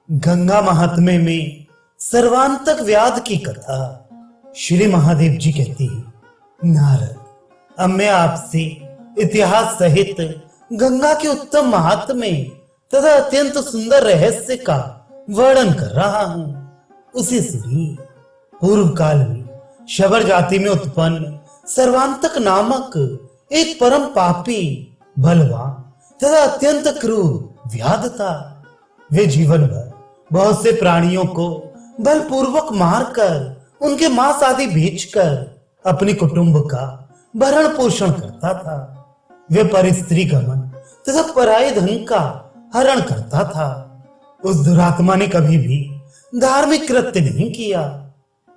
गंगा महात्म्य में सर्वांतक व्याध की कथा। श्री महादेव जी कहते हैं, नारद, अब मैं आपसे इतिहास सहित गंगा के उत्तम महात्म्य तथा अत्यंत सुंदर रहस्य का वर्णन कर रहा हूं। उसे सुनिए। पूर्व काल में शबर जाति में उत्पन्न सर्वांतक नामक एक परम पापी, बलवान तथा अत्यंत क्रूर व्याध था। वे जीवन भर बहुत से प्राणियों को बलपूर्वक मारकर उनके मांस आदि बेचकर अपने कुटुंब का भरण पोषण करता था। वे परस्त्री गमन तथा पराये धन का हरण करता था। उस दुरात्मा ने कभी भी धार्मिक कृत्य नहीं किया।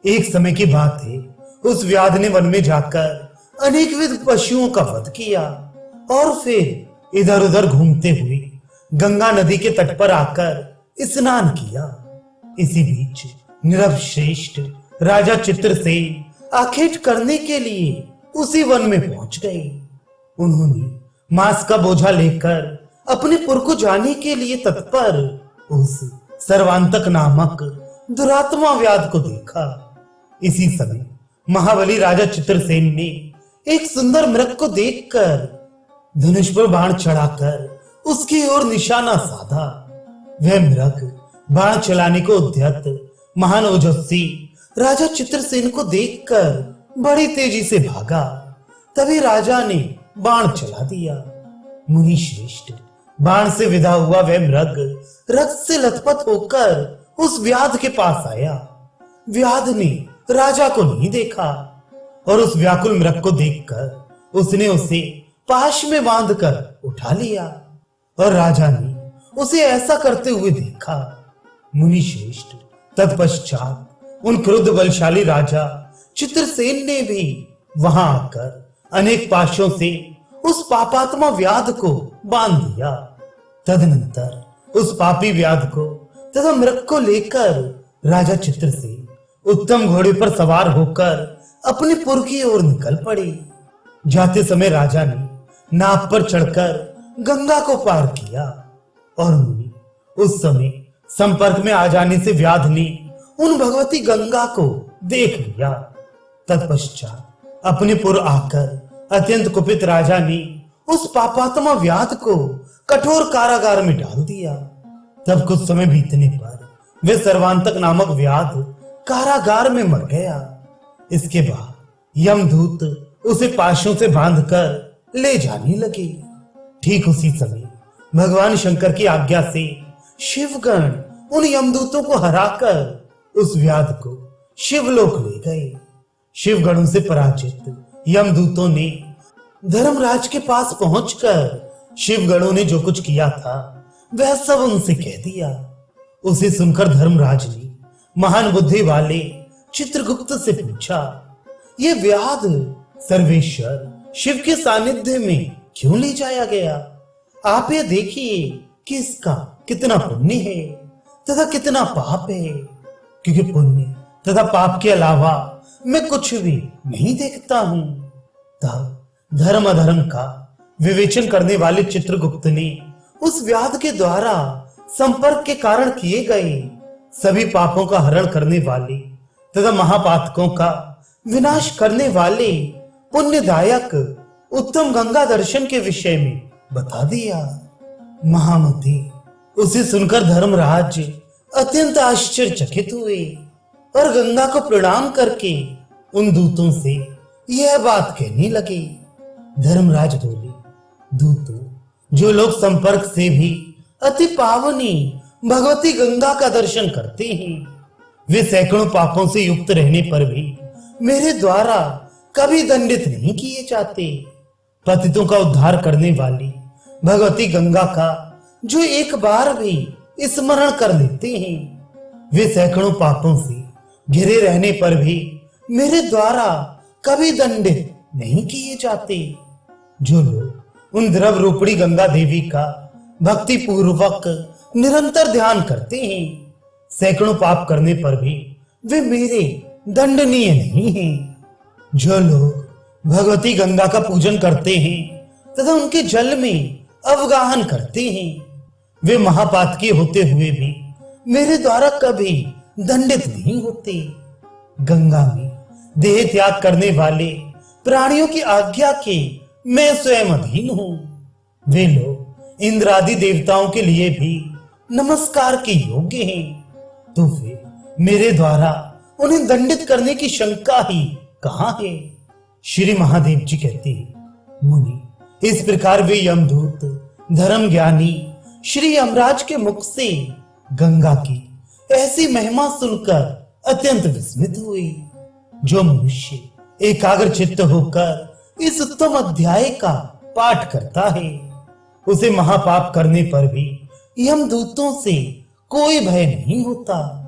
एक समय की बात है, उस व्याध ने वन में जाकर अनेकविध पशुओं का वध किया और फिर इधर उधर घूमते हुए गंगा नदी के तट पर आकर स्नान किया। इसी बीच नृपश्रेष्ठ राजा चित्रसेन आखेट करने के लिए उसी वन में पहुंच गए। उन्होंने मांस का बोझा लेकर अपने पुर को जाने के लिए तत्पर उस सर्वांतक नामक दुरात्मा व्याध को देखा। इसी समय महाबली राजा चित्रसेन ने एक सुंदर मृग को देखकर धनुष पर बाण चढ़ाकर उसकी ओर निशाना साधा। वह मृग बाण चलाने को उद्यत महान ओजस्वी राजा चित्रसेन को देखकर बड़ी तेजी से भागा। तभी राजा ने बाण चला दिया। मुनि श्रेष्ठ बाण से विदा हुआ वह मृग रक्त से लथपथ होकर उस व्याध के पास आया। व्याध ने राजा को नहीं देखा और उस व्याकुल मृग को देखकर उसने उसे पाश में बांधकर उठा लिया और राजा ने उसे ऐसा करते हुए देखा। मुनि श्रेष्ठ तत्पश्चात उन क्रुद्ध बलशाली राजा चित्रसेन ने भी वहां आकर अनेक पाशों से उस पापात्मा व्याध को बांध दिया। तदनंतर उस पापी व्याध को तथा मृग को लेकर राजा चित्रसेन उत्तम घोड़े पर सवार होकर अपने पुर की ओर निकल पड़े। जाते समय राजा ने नाव पर चढ़कर गंगा को पार किया और मुनि उस समय संपर्क में आ जाने से व्याध ने उन भगवती गंगा को देख लिया। तत्पश्चात अपने पुर आकर अत्यंत कुपित राजा ने उस पापात्मा व्याध को कठोर कारागार में डाल दिया। तब कुछ समय बीतने पर वे सर्वांतक नामक व्याध कारागार में मर गया। इसके बाद यमदूत उसे पाशों से बांधकर ले जाने लगे। ठीक उसी समय भगवान शंकर की आज्ञा से शिवगण उन यमदूतों को हराकर उस व्याध को शिवलोक ले गए। शिवगणों से पराजित यमदूतों ने धर्मराज के पास पहुंचकर शिवगणों ने जो कुछ किया था वह सब उनसे कह दिया। उसे सुनकर धर्मराज ने महान बुद्धि वाले चित्रगुप्त से पूछा, ये व्याध सर्वेश्वर शिव के सानिध्य में क्यों ले जाया गया? आप ये देखिए कि इसका कितना पुण्य है तथा कितना पाप है, क्योंकि पुण्य तथा पाप के अलावा मैं कुछ भी नहीं देखता हूं। तब धर्म अधर्म का विवेचन करने वाले चित्रगुप्त ने उस व्याध के द्वारा संपर्क के कारण किए गए सभी पापों का हरण करने वाले तथा महापातकों का विनाश करने वाले पुण्यदायक उत्तम गंगा दर्शन के विषय में बता दिया। महामती उसे सुनकर धर्मराज अत्यंत आश्चर्यचकित हुए और गंगा को प्रणाम करके उन दूतों से यह बात कहने लगे। धर्मराज बोले, दूतों, जो लोग संपर्क से भी अति पावनी भगवती गंगा का दर्शन करते हैं, वे सैकड़ों पापों से युक्त रहने पर भी मेरे द्वारा कभी दंडित नहीं किए जाते। पतितों का उद्धार करने वाली भगवती गंगा का जो एक बार भी स्मरण कर लेते हैं, वे सैकड़ों पापों से घिरे रहने पर भी मेरे द्वारा कभी दंडित नहीं किए जाते। जो लोग उन द्रव रूपणी गंगा देवी का भक्ति पूर्वक निरंतर ध्यान करते हैं, सैकड़ों पाप करने पर भी वे मेरे दंडनीय नहीं हैं। जो लोग भगवती गंगा का पूजन करते हैं तथा उनके जल में अवगाहन करते हैं, वे महापातकी होते हुए भी मेरे द्वारा कभी दंडित नहीं होते। गंगा में देह त्याग करने वाले प्राणियों की आज्ञा के मैं स्वयं अधीन हूं। वे लोग इंद्र आदि देवताओं के लिए भी नमस्कार के योग्य हैं, तो फिर मेरे द्वारा उन्हें दंडित करने की शंका ही कहां है। श्री महादेव जी कहते हैं, मुनि इस प्रकार वे यमदूत धर्म ज्ञानी श्री यमराज के मुख से गंगा की ऐसी महिमा सुनकर अत्यंत विस्मित हुए। जो मनुष्य एकाग्र चित्त होकर इस उत्तम अध्याय का पाठ करता है, उसे महापाप करने पर भी यमदूतों से कोई भय नहीं होता।